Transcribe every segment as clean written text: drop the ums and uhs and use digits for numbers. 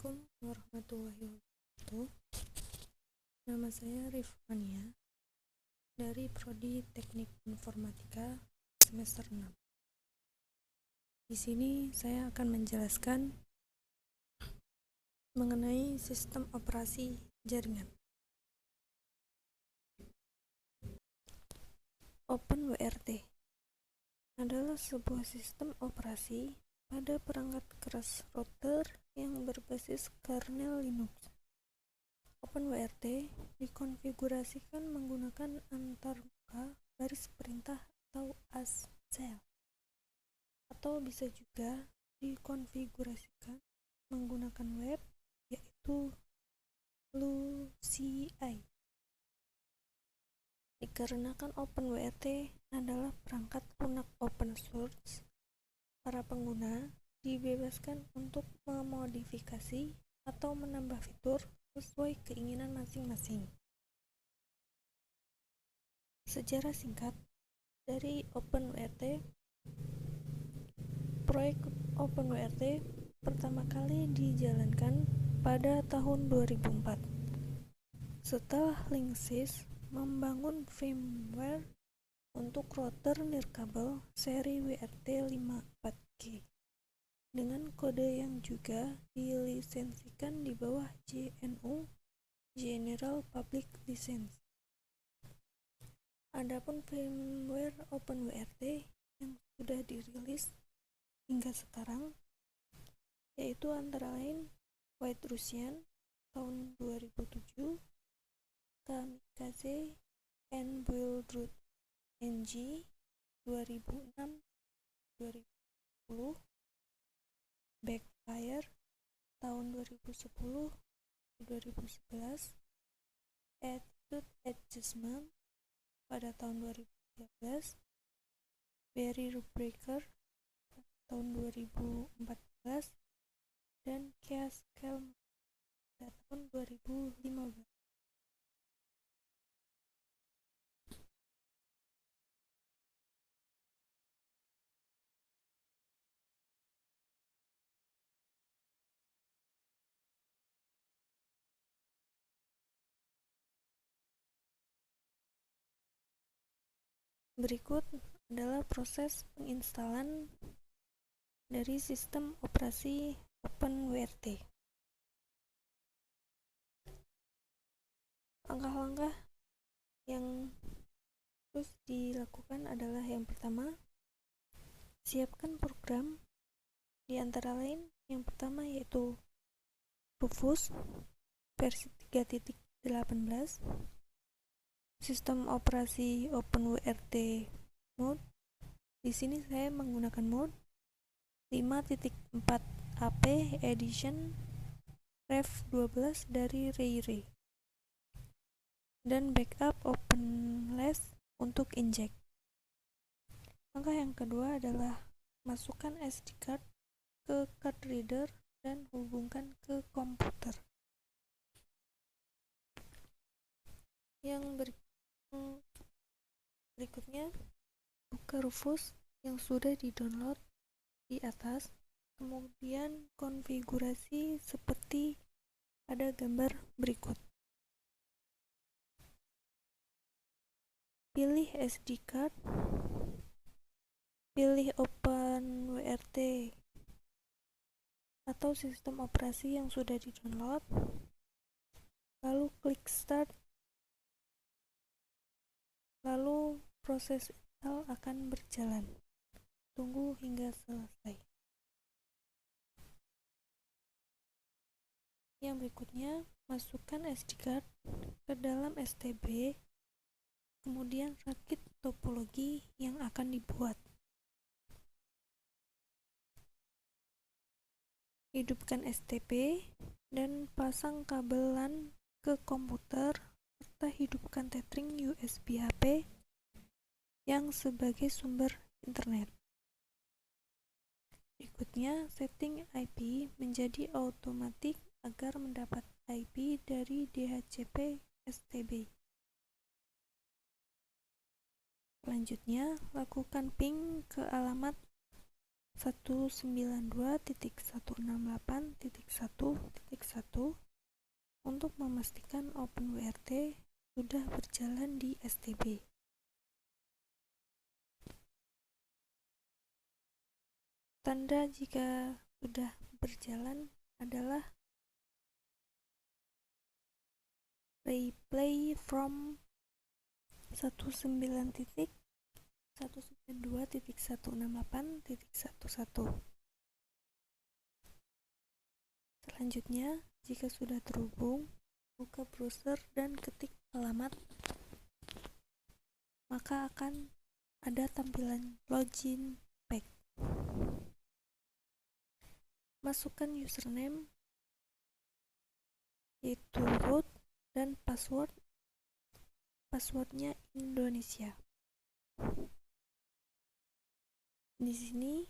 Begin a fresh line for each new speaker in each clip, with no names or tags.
Assalamualaikum warahmatullahi wabarakatuh. Nama saya Rifania dari Prodi Teknik Informatika semester 6. Di sini saya akan menjelaskan mengenai sistem operasi jaringan. OpenWRT adalah sebuah sistem operasi pada perangkat keras router yang berbasis kernel Linux. OpenWRT dikonfigurasikan menggunakan antarmuka baris perintah atau ASCII, atau bisa juga dikonfigurasikan menggunakan web, yaitu LUCI. Dikarenakan OpenWRT adalah perangkat lunak open source, para pengguna dibebaskan untuk memodifikasi atau menambah fitur sesuai keinginan masing-masing. Sejarah singkat dari OpenWRT. Proyek OpenWRT pertama kali dijalankan pada tahun 2004 setelah Linksys membangun firmware untuk router nirkabel seri WRT54G dengan kode yang juga dilisensikan di bawah GNU General Public License. Adapun firmware OpenWRT yang sudah dirilis hingga sekarang yaitu antara lain White Russian tahun 2007, Kamikaze and Wildroot NG 2006-2010, Backfire tahun 2010-2011, Attitude Adjustment pada tahun 2013, Barrier Breaker tahun 2014, dan Keyscale pada tahun 2015. Berikut adalah proses penginstalan dari sistem operasi OpenWRT. Langkah-langkah yang harus dilakukan adalah yang pertama, siapkan program, di antara lain yang pertama yaitu Rufus versi 3.18, sistem operasi OpenWRT mode. Di sini saya menggunakan mode 5.4 AP edition ref 12 dari Rayre, dan backup OpenLS untuk inject. Langkah yang kedua adalah masukkan SD card ke card reader dan hubungkan ke komputer. Yang berikutnya, buka Rufus yang sudah di-download di atas, kemudian konfigurasi seperti pada gambar berikut. Pilih SD card, pilih OpenWRT atau sistem operasi yang sudah di-download, lalu klik start, lalu proses install akan berjalan. Tunggu hingga selesai. Yang berikutnya, masukkan SD card ke dalam STB, kemudian rakit topologi yang akan dibuat. Hidupkan STB dan pasang kabel LAN ke komputer, serta hidupkan tethering USB HP yang sebagai sumber internet. Berikutnya, setting IP menjadi otomatis agar mendapat IP dari DHCP STB. Selanjutnya, lakukan ping ke alamat 192.168.1.1 untuk memastikan OpenWRT sudah berjalan di STB. Tanda jika sudah berjalan adalah replay from 19.192.168.11. Selanjutnya, jika sudah terhubung, buka browser dan ketik alamat, maka akan ada tampilan login page. Masukkan username yaitu root dan passwordnya Indonesia. Di sini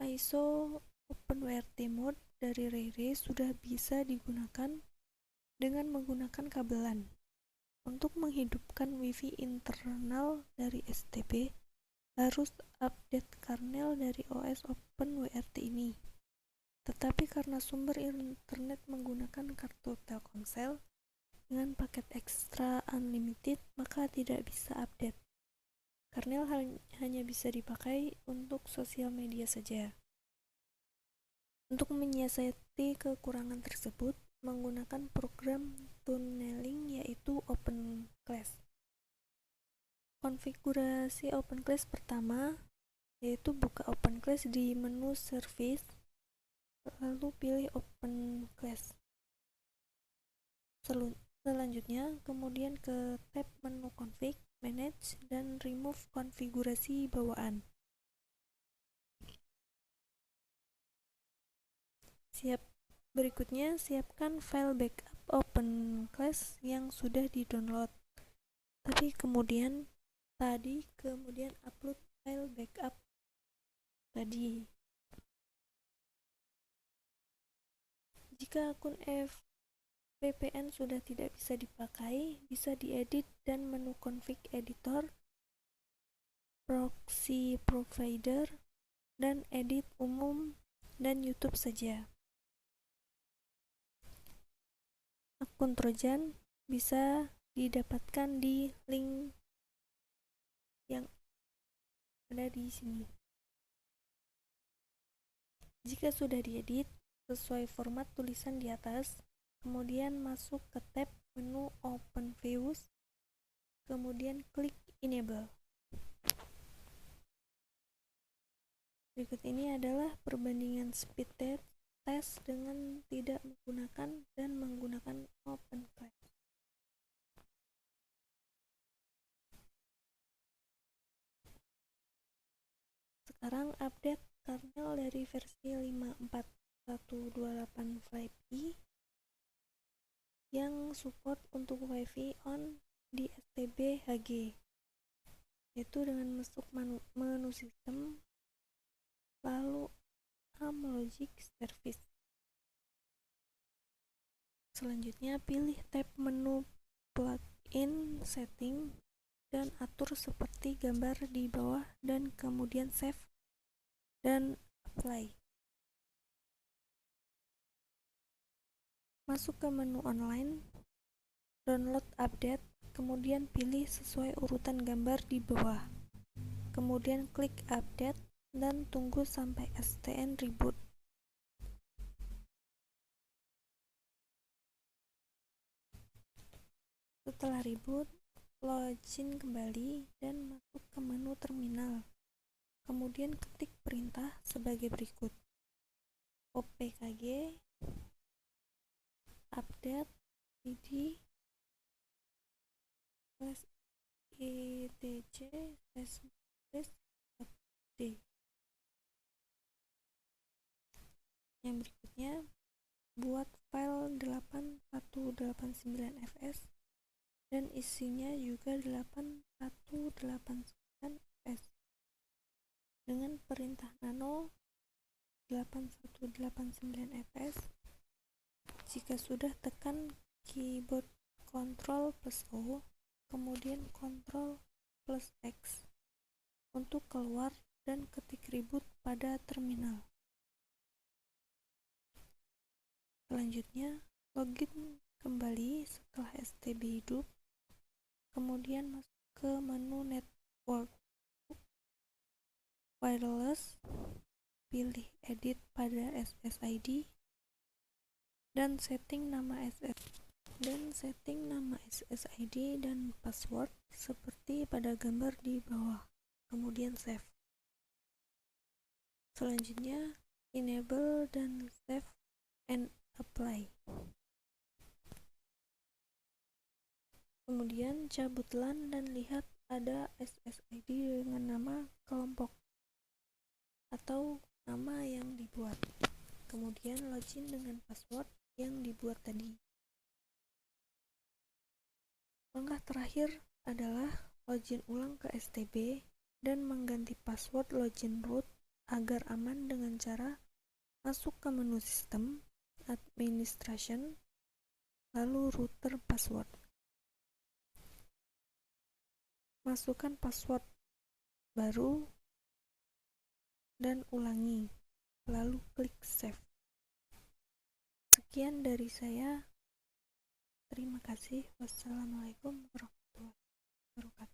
ISO OpenWRT mode dari Rayray sudah bisa digunakan dengan menggunakan kabelan. Untuk menghidupkan WiFi internal dari STB, harus update kernel dari OS OpenWRT ini. Tetapi karena sumber internet menggunakan kartu Telkomsel dengan paket ekstra unlimited, maka tidak bisa update. Kernel hanya bisa dipakai untuk sosial media saja. Untuk menyiasati kekurangan tersebut, menggunakan program tunneling yaitu OpenClass. Konfigurasi OpenClass pertama yaitu buka OpenClass di menu Service, lalu pilih OpenClass. Selanjutnya, kemudian ke tab menu Config, Manage, dan Remove konfigurasi bawaan. Berikutnya, siapkan file backup OpenClass yang sudah di-download. Kemudian upload file backup tadi. Jika akun VPN sudah tidak bisa dipakai, bisa diedit dan menu config editor, proxy provider, dan edit umum dan YouTube saja. Akun Trojan bisa didapatkan di link yang ada di sini. Jika sudah diedit sesuai format tulisan di atas, kemudian masuk ke tab menu OpenViews, kemudian klik Enable. Berikut ini adalah perbandingan speed test dengan tidak menggunakan dan menggunakan OpenClass. Sekarang update kernel dari versi 5.4.128 yang support untuk WiFi on di STB HG, yaitu dengan masuk menu sistem, lalu Amlogic Service. Selanjutnya pilih tab menu Plugin Setting dan atur seperti gambar di bawah dan kemudian save dan apply. Masuk ke menu online, download update, kemudian pilih sesuai urutan gambar di bawah. Kemudian klik update dan tunggu sampai STN reboot. Setelah reboot, login kembali dan masuk ke menu terminal. Kemudian ketik perintah sebagai berikut: opkg update id /etc/d. Yang berikutnya, buat file 8189fs dan isinya juga 8189fs dengan perintah nano 8189fs. Jika sudah, tekan keyboard Ctrl plus O, kemudian Ctrl plus X untuk keluar dan ketik reboot pada terminal. Selanjutnya, login kembali setelah STB hidup, kemudian masuk ke menu Network Wireless, pilih Edit pada SSID, dan setting nama SSID dan password seperti pada gambar di bawah, kemudian save. Selanjutnya, enable dan save and apply. Kemudian cabut LAN dan lihat ada SSID dengan nama kelompok atau nama yang dibuat. Kemudian login dengan password yang dibuat tadi. Langkah terakhir adalah login ulang ke STB dan mengganti password login root agar aman dengan cara masuk ke menu sistem, administration, lalu router password. Masukkan password baru dan ulangi, lalu klik save. Sekian dari saya. Terima kasih. Wassalamualaikum warahmatullahi wabarakatuh.